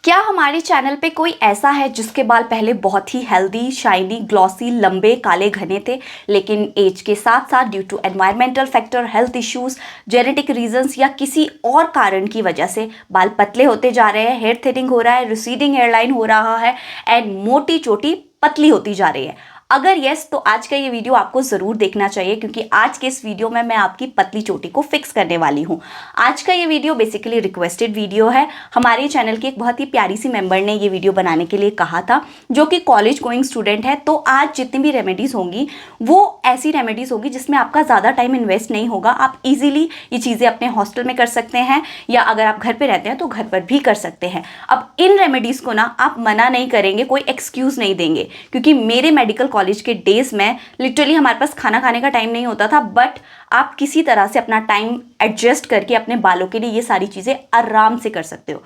क्या हमारे चैनल पे कोई ऐसा है जिसके बाल पहले बहुत ही हेल्दी, शाइनी, ग्लॉसी, लंबे, काले, घने थे, लेकिन एज के साथ साथ due to environmental factor, health issues, genetic reasons या किसी और कारण की वजह से बाल पतले होते जा रहे हैं, हेयर थिनिंग हो रहा है, रिसीडिंग हेयरलाइन हो रहा है एंड मोटी चोटी पतली होती जा रही है? अगर यस, तो आज का ये वीडियो आपको ज़रूर देखना चाहिए, क्योंकि आज के इस वीडियो में मैं आपकी पतली चोटी को फिक्स करने वाली हूँ। आज का ये वीडियो बेसिकली रिक्वेस्टेड वीडियो है। हमारे चैनल की एक बहुत ही प्यारी सी मेंबर ने ये वीडियो बनाने के लिए कहा था, जो कि कॉलेज गोइंग स्टूडेंट है। तो आज जितनी भी रेमेडीज़ होंगी वो ऐसी रेमेडीज़ होगी जिसमें आपका ज़्यादा टाइम इन्वेस्ट नहीं होगा। आप इजीली ये चीज़ें अपने हॉस्टल में कर सकते हैं, या अगर आप घर पे रहते हैं तो घर पर भी कर सकते हैं। अब इन रेमेडीज़ को ना आप मना नहीं करेंगे, कोई एक्सक्यूज़ नहीं देंगे, क्योंकि मेरे मेडिकल कॉलेज के डेज में लिटरली हमारे पास खाना खाने का टाइम नहीं होता था, बट आप किसी तरह से अपना टाइम एडजस्ट करके अपने बालों के लिए ये सारी चीज़ें आराम से कर सकते हो।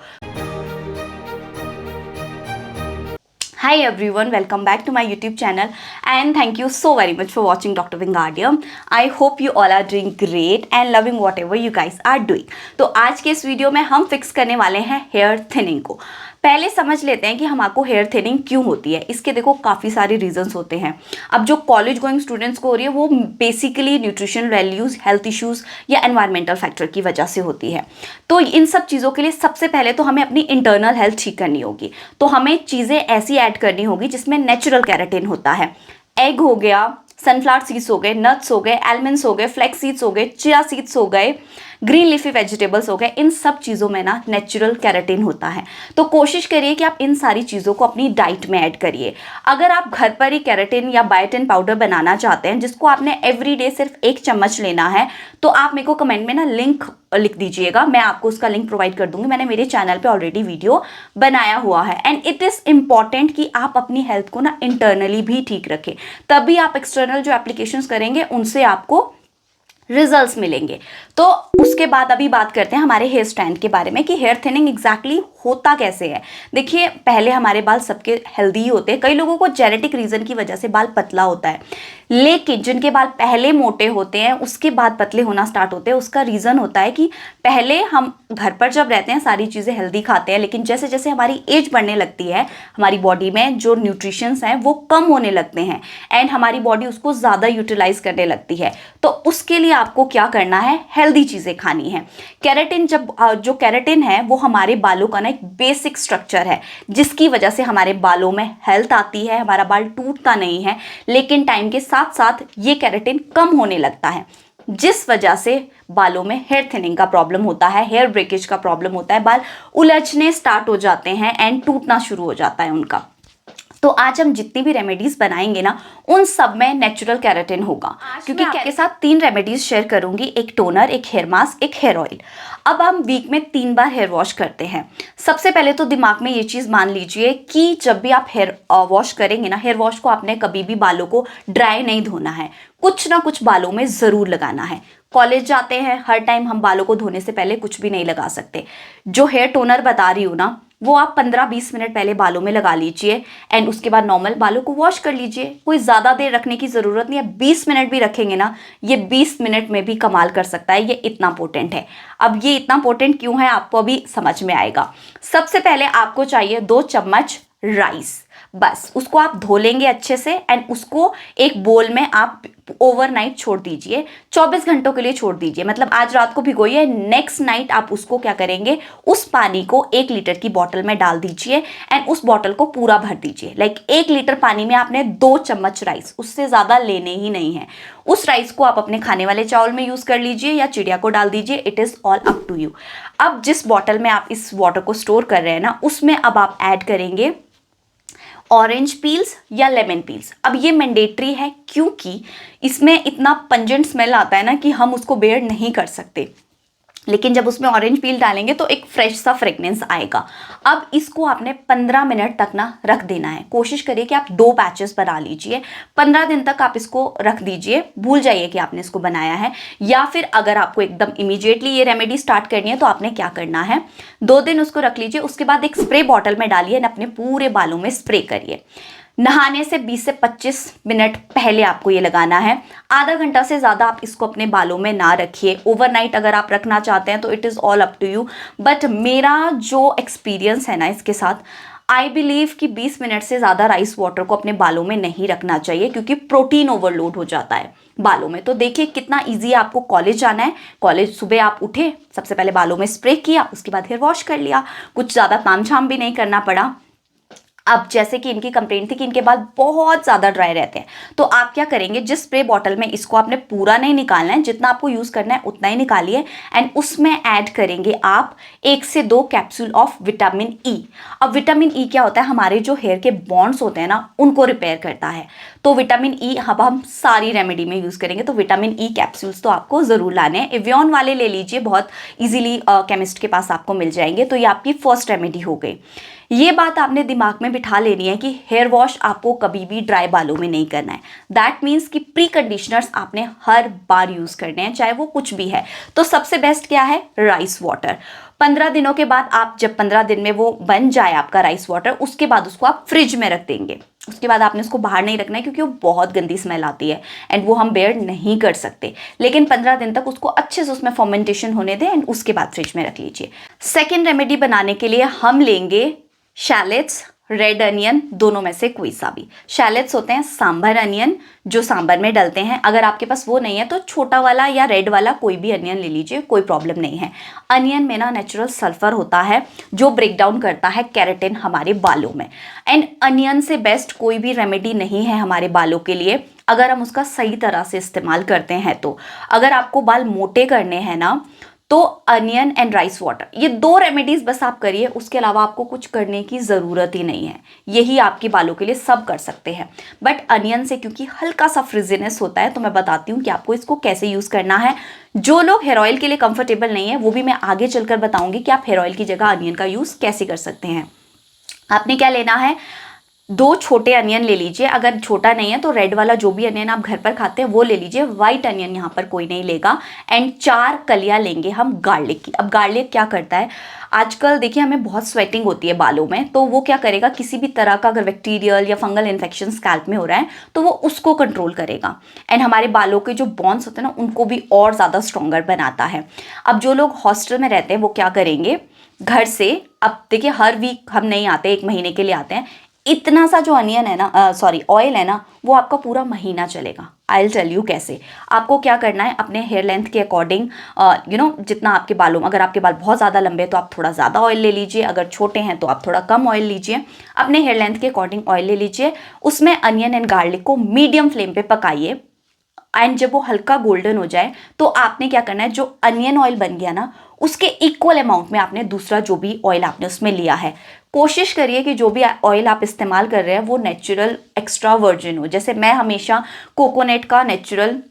Hi everyone, welcome back to my YouTube channel and thank you so very much for watching Dr. Vingardium. I hope you all are doing great and loving whatever you guys are doing. तो आज के इस video में हम fix करने वाले हैं hair thinning को। पहले समझ लेते हैं कि हमको हेयर थिनिंग क्यों होती है। इसके देखो काफ़ी सारे रीजंस होते हैं। अब जो कॉलेज गोइंग स्टूडेंट्स को हो रही है वो basically nutrition values, health issues या एनवायरमेंटल फैक्टर की वजह से होती है। तो इन सब चीज़ों के लिए सबसे पहले तो हमें अपनी इंटरनल हेल्थ ठीक करनी होगी। तो हमें चीज़ें ऐसी ऐड करनी होगी जिसमें नेचुरल केराटिन होता है। एग हो गया, सनफ्लावर सीड्स हो गए, नट्स हो गए, आलमंड्स हो गए, फ्लैक्स सीड्स हो गए, चिया सीड्स हो गए, ग्रीन लीफी वेजिटेबल्स हो गए। इन सब चीज़ों में ना नेचुरल केराटिन होता है। तो कोशिश करिए कि आप इन सारी चीज़ों को अपनी डाइट में ऐड करिए। अगर आप घर पर ही केराटिन या बायोटिन पाउडर बनाना चाहते हैं, जिसको आपने एवरीडे सिर्फ 1 चम्मच लेना है, तो आप मेरे को कमेंट में ना लिंक लिख दीजिएगा, मैं आपको उसका लिंक प्रोवाइड कर दूंगी। मैंने मेरे चैनल पे ऑलरेडी वीडियो बनाया हुआ है। एंड इट इज़ इम्पॉर्टेंट कि आप अपनी हेल्थ को ना इंटरनली भी ठीक रखें, तभी आप एक्सटर्नल जो एप्लीकेशंस करेंगे उनसे आपको रिजल्ट्स मिलेंगे। तो उसके बाद अभी बात करते हैं हमारे हेयर स्टैंड के बारे में कि हेयर थिनिंग एग्जैक्टली होता कैसे है। देखिए, पहले हमारे बाल सबके हेल्दी ही होते हैं। कई लोगों को जेनेटिक रीज़न की वजह से बाल पतला होता है, लेकिन जिनके बाल पहले मोटे होते हैं उसके बाद पतले होना स्टार्ट होते हैं, उसका रीज़न होता है कि पहले हम घर पर जब रहते हैं सारी चीज़ें हेल्दी खाते हैं, लेकिन जैसे जैसे हमारी एज बढ़ने लगती है हमारी बॉडी में जो न्यूट्रिशंस हैं वो कम होने लगते हैं एंड हमारी बॉडी उसको ज़्यादा यूटिलाइज करने लगती है। तो उसके लिए आपको क्या करना है, हेल्दी चीज़ें खानी है। केराटिन जो केराटिन है वो हमारे बालों का ना एक बेसिक स्ट्रक्चर है, जिसकी वजह से हमारे बालों में हेल्थ आती है, हमारा बाल टूटता नहीं है। लेकिन टाइम के साथ साथ ये केराटिन कम होने लगता है, जिस वजह से बालों में हेयर थिनिंग का प्रॉब्लम होता है, हेयर ब्रेकेज का प्रॉब्लम होता है, बाल उलझने स्टार्ट हो जाते हैं एंड टूटना शुरू हो जाता है उनका। तो आज हम जितनी भी रेमेडीज बनाएंगे ना उन सब में नेचुरल केराटिन होगा, क्योंकि आपके साथ 3 रेमेडीज शेयर करूंगी, एक टोनर, एक हेयर मास्क, एक हेयर ऑयल। अब हम वीक में 3 बार हेयर वॉश करते हैं। सबसे पहले तो दिमाग में ये चीज़ मान लीजिए कि जब भी आप हेयर वॉश करेंगे ना, हेयर वॉश को आपने कभी भी बालों को ड्राई नहीं धोना है, कुछ ना कुछ बालों में ज़रूर लगाना है। कॉलेज जाते हैं, हर टाइम हम बालों को धोने से पहले कुछ भी नहीं लगा सकते। जो हेयर टोनर बता रही हूँ ना, वो आप 15-20 मिनट पहले बालों में लगा लीजिए एंड उसके बाद नॉर्मल बालों को वॉश कर लीजिए। कोई ज़्यादा देर रखने की ज़रूरत नहीं है, 20 मिनट भी रखेंगे ना, ये 20 मिनट में भी कमाल कर सकता है। ये इतना पोटेंट है। अब ये इतना पोटेंट क्यों है आपको अभी समझ में आएगा। सबसे पहले आपको चाहिए 2 चम्मच राइस, बस उसको आप धो लेंगे अच्छे से एंड उसको एक बोल में आप ओवरनाइट छोड़ दीजिए, 24 घंटों के लिए छोड़ दीजिए। मतलब आज रात को भिगोइए, नेक्स्ट नाइट आप उसको क्या करेंगे, उस पानी को 1 लीटर की बॉटल में डाल दीजिए एंड उस बॉटल को पूरा भर दीजिए। लाइक 1 लीटर पानी में आपने 2 चम्मच राइस, उससे ज़्यादा लेने ही नहीं है। उस राइस को आप अपने खाने वाले चावल में यूज़ कर लीजिए या चिड़िया को डाल दीजिए, it is all up to you. अब जिस बॉटल में आप इस वाटर को स्टोर कर रहे हैं ना, उसमें अब आप ऐड करेंगे ऑरेंज पील्स या लेमन पील्स। अब ये मैंडेटरी है, क्योंकि इसमें इतना पंजेंट स्मेल आता है ना कि हम उसको बेयर नहीं कर सकते, लेकिन जब उसमें ऑरेंज पील डालेंगे तो एक फ्रेश सा फ्रेगनेंस आएगा। अब इसको आपने 15 मिनट तक ना रख देना है। कोशिश करिए कि आप 2 बैचेस बना लीजिए, 15 दिन तक आप इसको रख दीजिए, भूल जाइए कि आपने इसको बनाया है। या फिर अगर आपको एकदम इमीडिएटली ये रेमेडी स्टार्ट करनी है तो आपने क्या करना है, 2 दिन उसको रख लीजिए, उसके बाद एक स्प्रे बॉटल में डालिए और अपने पूरे बालों में स्प्रे करिए। नहाने से 20 से 25 मिनट पहले आपको ये लगाना है। आधा घंटा से ज़्यादा आप इसको अपने बालों में ना रखिए। ओवरनाइट अगर आप रखना चाहते हैं तो it is all up to you, but मेरा जो एक्सपीरियंस है ना इसके साथ, आई बिलीव कि 20 मिनट से ज़्यादा राइस वाटर को अपने बालों में नहीं रखना चाहिए, क्योंकि प्रोटीन ओवरलोड हो जाता है बालों में। तो देखिए कितना इजी है। आपको कॉलेज जाना है, कॉलेज सुबह आप उठे, सबसे पहले बालों में स्प्रे किया, उसके बाद हेयर वॉश कर लिया, कुछ ज़्यादा ताम झाम भी नहीं करना पड़ा। अब जैसे कि इनकी कंप्लेंट थी कि इनके बाल बहुत ज़्यादा ड्राई रहते हैं, तो आप क्या करेंगे, जिस स्प्रे बॉटल में इसको आपने पूरा नहीं निकालना है, जितना आपको यूज़ करना है उतना ही निकालिए, एंड उसमें ऐड करेंगे आप 1 से 2 कैप्सूल ऑफ विटामिन ई। अब विटामिन ई क्या होता है, हमारे जो हेयर के बॉन्ड्स होते हैं ना उनको रिपेयर करता है। तो विटामिन ई अब हम सारी रेमेडी में यूज़ करेंगे, तो विटामिन ई कैप्सूल्स तो आपको ज़रूर लाने हैं। एवियन वाले ले लीजिए, बहुत ईजिली केमिस्ट के पास आपको मिल जाएंगे। तो ये आपकी फर्स्ट रेमेडी हो गई। ये बात आपने दिमाग में बिठा लेनी है कि हेयर वॉश आपको कभी भी ड्राई बालों में नहीं करना है। दैट मीन्स कि प्री कंडीशनर्स आपने हर बार यूज़ करने हैं, चाहे वो कुछ भी है। तो सबसे बेस्ट क्या है, राइस वाटर। 15 दिनों के बाद आप, जब 15 दिन में वो बन जाए आपका राइस वाटर, उसके बाद उसको आप फ्रिज में रख देंगे। उसके बाद आपने उसको बाहर नहीं रखना है, क्योंकि वो बहुत गंदी स्मेल आती है एंड वो हम बेयर नहीं कर सकते। लेकिन 15 दिन तक उसको अच्छे से उसमें फर्मेंटेशन होने दें एंड उसके बाद फ्रिज में रख लीजिए। सेकेंड रेमेडी बनाने के लिए हम लेंगे शैलेट्स, रेड अनियन, दोनों में से कोई सा भी। शैलेट्स होते हैं सांभर अनियन, जो सांभर में डलते हैं। अगर आपके पास वो नहीं है तो छोटा वाला या रेड वाला कोई भी अनियन ले लीजिए, कोई प्रॉब्लम नहीं है। अनियन में ना नेचुरल सल्फर होता है जो ब्रेक डाउन करता है केराटिन हमारे बालों में। एंड अनियन से बेस्ट कोई भी रेमेडी नहीं है हमारे बालों के लिए, अगर हम उसका सही तरह से इस्तेमाल करते हैं तो। अगर आपको बाल मोटे करने हैं ना, तो अनियन एंड राइस वाटर, ये 2 रेमेडीज बस आप करिए, उसके अलावा आपको कुछ करने की ज़रूरत ही नहीं है। यही आपके बालों के लिए सब कर सकते हैं। बट अनियन से क्योंकि हल्का सा फ्रिजीनेस होता है, तो मैं बताती हूँ कि आपको इसको कैसे यूज़ करना है। जो लोग हेयर ऑयल के लिए कंफर्टेबल नहीं है, वो भी मैं आगे चलकर बताऊँगी कि आप हेयर ऑयल की जगह अनियन का यूज़ कैसे कर सकते हैं। आपने क्या लेना है, 2 छोटे अनियन ले लीजिए। अगर छोटा नहीं है तो रेड वाला जो भी अनियन आप घर पर खाते हैं वो ले लीजिए, व्हाइट अनियन यहाँ पर कोई नहीं लेगा। एंड 4 कलियाँ लेंगे हम गार्लिक की। अब गार्लिक क्या करता है, आजकल देखिए हमें बहुत स्वेटिंग होती है बालों में, तो वो क्या करेगा, किसी भी तरह का अगर बैक्टीरियल या फंगल इन्फेक्शन स्कैल्प में हो रहा है तो वो उसको कंट्रोल करेगा। एंड हमारे बालों के जो बॉन्ड्स होते हैं ना उनको भी और ज़्यादा स्ट्रॉन्गर बनाता है। अब जो लोग हॉस्टल में रहते हैं वो क्या करेंगे, घर से, अब देखिए हर वीक हम नहीं आते, 1 महीने के लिए आते हैं, इतना सा जो अनियन है ना, सॉरी ऑयल है ना, वो आपका पूरा महीना चलेगा। आई विल टेल यू कैसे। आपको क्या करना है, अपने हेयर लेंथ के अकॉर्डिंग जितना आपके बालों में, अगर आपके बाल बहुत ज़्यादा लंबे हैं तो आप थोड़ा ज़्यादा ऑयल ले लीजिए, अगर छोटे हैं तो आप थोड़ा कम ऑयल लीजिए। अपने हेयर लेंथ के अकॉर्डिंग ऑयल ले लीजिए, उसमें अनियन एंड गार्लिक को मीडियम फ्लेम पे पकाइए। एंड जब वो हल्का गोल्डन हो जाए तो आपने क्या करना है, जो अनियन ऑयल बन गया ना उसके इक्वल अमाउंट में आपने दूसरा जो भी ऑयल आपने उसमें लिया है, कोशिश करिए कि जो भी ऑयल आप इस्तेमाल कर रहे हैं वो नेचुरल एक्स्ट्रा वर्जिन हो। जैसे मैं हमेशा कोकोनट का natural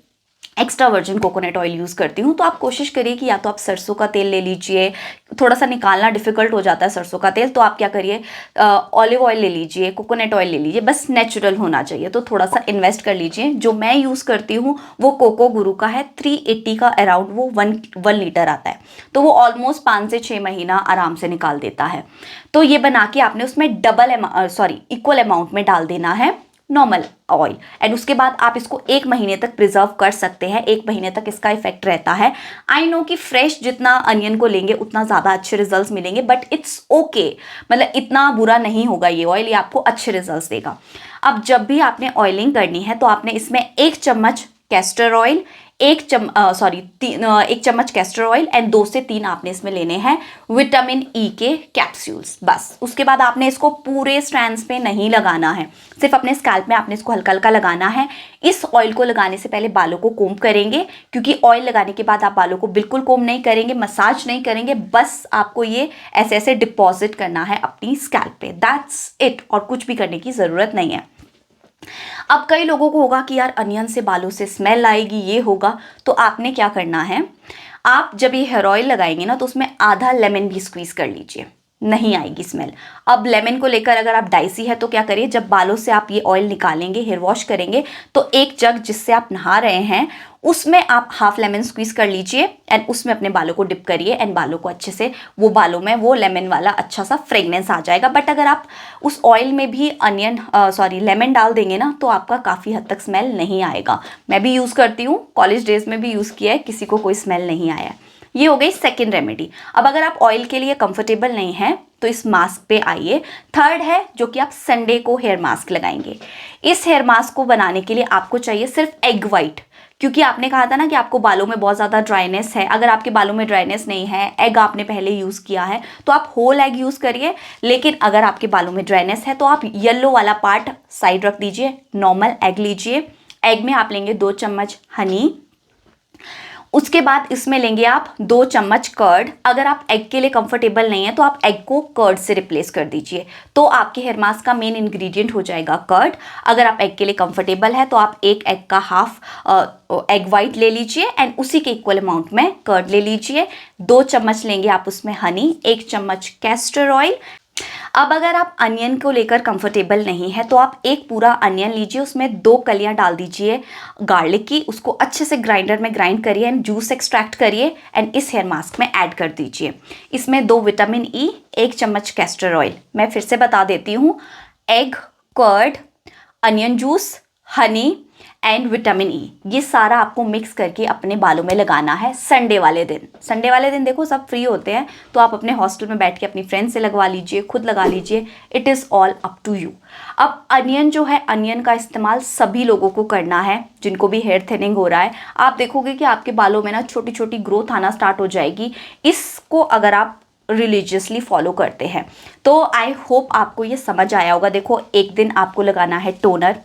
extra virgin coconut oil use करती हूँ। तो आप कोशिश करिए कि या तो आप सरसों का तेल ले लीजिए, थोड़ा सा निकालना डिफ़िकल्ट हो जाता है सरसों का तेल, तो आप क्या करिए, ऑलिव ऑयल ले लीजिए, कोकोनट ऑयल ले लीजिए, बस नेचुरल होना चाहिए। तो थोड़ा सा इन्वेस्ट कर लीजिए। जो मैं यूज़ करती हूँ वो कोको गुरु का है, 380 का अराउंड वो 1 लीटर आता है, तो वो ऑलमोस्ट 5 से 6 महीना आराम से निकाल देता है। तो ये बना के आपने उसमें इक्वल अमाउंट में डाल देना है नॉर्मल ऑयल। एंड उसके बाद आप इसको 1 महीने तक प्रिजर्व कर सकते हैं, 1 महीने तक इसका इफेक्ट रहता है। आई नो कि फ्रेश जितना अनियन को लेंगे उतना ज़्यादा अच्छे रिजल्ट्स मिलेंगे, बट इट्स ओके, मतलब इतना बुरा नहीं होगा ये ऑयल, ये आपको अच्छे रिजल्ट्स देगा। अब जब भी आपने ऑयलिंग करनी है तो आपने इसमें 1 चम्मच कैस्टर ऑयल, 1 चम्मच कैस्टर ऑयल एंड 2 से 3 आपने इसमें लेने हैं विटामिन ई के कैप्सूल्स, बस। उसके बाद आपने इसको पूरे स्ट्रैंड्स पे नहीं लगाना है, सिर्फ अपने स्कैल्प में आपने इसको हल्का हल्का लगाना है। इस ऑयल को लगाने से पहले बालों को कोम्ब करेंगे, क्योंकि ऑयल लगाने के बाद आप बालों को बिल्कुल कोम्ब नहीं करेंगे, मसाज नहीं करेंगे, बस आपको ये ऐसे ऐसे डिपॉजिट करना है अपनी स्कैल्प पे, दैट्स इट, और कुछ भी करने की ज़रूरत नहीं है। अब कई लोगों को होगा कि यार अनियन से बालों से स्मेल आएगी, ये होगा, तो आपने क्या करना है, आप जब ये हेयर ऑयल लगाएंगे ना तो उसमें आधा लेमन भी स्क्वीज कर लीजिए, नहीं आएगी स्मेल। अब लेमन को लेकर अगर आप डाइसी है तो क्या करिए, जब बालों से आप ये ऑयल निकालेंगे, हेयर वॉश करेंगे, तो 1 जग जिससे आप नहा रहे हैं उसमें आप हाफ लेमन स्क्वीज कर लीजिए एंड उसमें अपने बालों को डिप करिए एंड बालों को अच्छे से, वो बालों में वो लेमन वाला अच्छा सा फ्रेगनेंस आ जाएगा। बट अगर आप उस ऑयल में भी लेमन डाल देंगे ना तो आपका काफ़ी हद तक स्मेल नहीं आएगा। मैं भी यूज़ करती हूँ, कॉलेज डेज में भी यूज़ किया है, किसी को कोई स्मेल नहीं आया। ये हो गई सेकेंड रेमेडी। अब अगर आप ऑयल के लिए कंफर्टेबल नहीं हैं तो इस मास्क पे आइए। थर्ड है जो कि आप संडे को हेयर मास्क लगाएंगे। इस हेयर मास्क को बनाने के लिए आपको चाहिए सिर्फ एग वाइट, क्योंकि आपने कहा था ना कि आपको बालों में बहुत ज़्यादा ड्राइनेस है। अगर आपके बालों में ड्राइनेस नहीं है, एग आपने पहले यूज़ किया है, तो आप होल एग यूज़ करिए। लेकिन अगर आपके बालों में ड्राइनेस है तो आप येलो वाला पार्ट साइड रख दीजिए, नॉर्मल एग लीजिए। एग में आप लेंगे 2 चम्मच हनी, उसके बाद इसमें लेंगे आप 2 चम्मच कर्ड। अगर आप एग के लिए कंफर्टेबल नहीं है तो आप एग को कर्ड से रिप्लेस कर दीजिए, तो आपके हेयर मास्क का मेन इंग्रेडिएंट हो जाएगा कर्ड। अगर आप एग के लिए कंफर्टेबल है तो आप एक एग का हाफ एग वाइट ले लीजिए एंड उसी के इक्वल अमाउंट में कर्ड ले लीजिए। 2 चम्मच लेंगे आप उसमें हनी, 1 चम्मच कैस्टर ऑयल। अब अगर आप अनियन को लेकर कंफर्टेबल नहीं है तो आप एक पूरा अनियन लीजिए, उसमें 2 कलियां डाल दीजिए गार्लिक की, उसको अच्छे से ग्राइंडर में ग्राइंड करिए एंड जूस एक्सट्रैक्ट करिए एंड इस हेयर मास्क में ऐड कर दीजिए। इसमें 2 विटामिन ई, 1 चम्मच कैस्टर ऑयल। मैं फिर से बता देती हूँ, egg, curd, onion juice, honey and vitamin E, ये सारा आपको मिक्स करके अपने बालों में लगाना है संडे वाले दिन। संडे वाले दिन देखो सब फ्री होते हैं, तो आप अपने हॉस्टल में बैठ के अपनी फ्रेंड से लगवा लीजिए, खुद लगा लीजिए, it is all up to you. अब अनियन जो है, अनियन का इस्तेमाल सभी लोगों को करना है जिनको भी हेयर थिनिंग हो रहा है। आप देखोगे कि आपके बालों में ना छोटी छोटी ग्रोथ आना स्टार्ट हो जाएगी, इसको अगर आप रिलीजियसली फॉलो करते हैं तो आई होप आपको ये समझ आया होगा। देखो, एक दिन आपको लगाना है टोनर।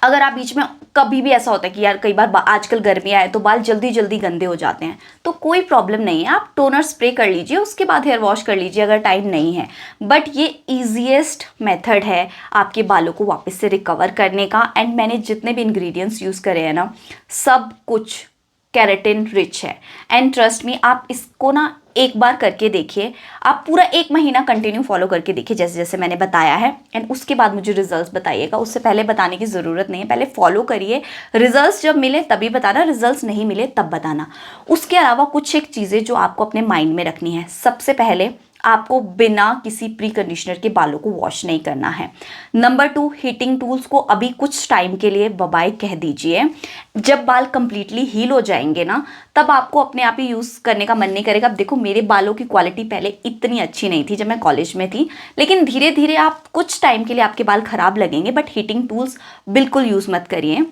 अगर आप बीच में कभी भी ऐसा होता है कि यार कई बार आजकल गर्मी आए तो बाल जल्दी जल्दी गंदे हो जाते हैं, तो कोई प्रॉब्लम नहीं है, आप टोनर स्प्रे कर लीजिए, उसके बाद हेयर वॉश कर लीजिए अगर टाइम नहीं है। बट ये ईजीएस्ट मेथड है आपके बालों को वापस से रिकवर करने का। एंड मैंने जितने भी इंग्रेडिएंट्स यूज़ करे हैं ना, सब कुछ केराटिन रिच है। एंड ट्रस्ट मी, आप इसको ना एक बार करके देखिए, आप पूरा 1 महीना कंटिन्यू फॉलो करके देखिए जैसे जैसे मैंने बताया है, एंड उसके बाद मुझे रिजल्ट्स बताइएगा। उससे पहले बताने की ज़रूरत नहीं है, पहले फॉलो करिए, रिजल्ट्स जब मिले तभी बताना, रिजल्ट्स नहीं मिले तब बताना। उसके अलावा कुछ एक चीज़ें जो आपको अपने माइंड में रखनी है। सबसे पहले, आपको बिना किसी प्री कंडीशनर के बालों को वॉश नहीं करना है। नंबर 2, हीटिंग टूल्स को अभी कुछ टाइम के लिए बाय कह दीजिए। जब बाल कंप्लीटली हील हो जाएंगे ना, तब आपको अपने आप ही यूज़ करने का मन नहीं करेगा। अब देखो, मेरे बालों की क्वालिटी पहले इतनी अच्छी नहीं थी जब मैं कॉलेज में थी, लेकिन धीरे धीरे आप कुछ टाइम के लिए आपके बाल ख़राब लगेंगे, बट हीटिंग टूल्स बिल्कुल यूज़ मत करिए।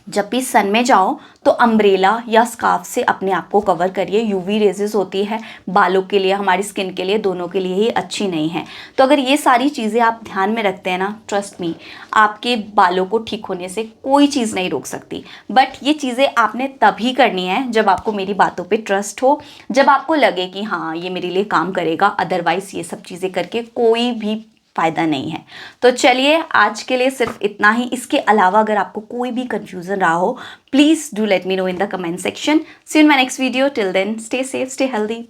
जब भी सन में जाओ तो अम्ब्रेला या स्कार्फ से अपने आप को कवर करिए। यूवी रेजेस होती है, बालों के लिए, हमारी स्किन के लिए, दोनों के लिए ही अच्छी नहीं है। तो अगर ये सारी चीज़ें आप ध्यान में रखते हैं ना, ट्रस्ट मी, आपके बालों को ठीक होने से कोई चीज़ नहीं रोक सकती। बट ये चीज़ें आपने तभी करनी है जब आपको मेरी बातों पे ट्रस्ट हो, जब आपको लगे कि हाँ ये मेरे लिए काम करेगा। अदरवाइज़ ये सब चीज़ें करके कोई भी फ़ायदा नहीं है। तो चलिए, आज के लिए सिर्फ इतना ही। इसके अलावा अगर आपको कोई भी कंफ्यूजन रहा हो, please do let me know in the comment section. See you in my next video. Till then, stay safe, stay healthy.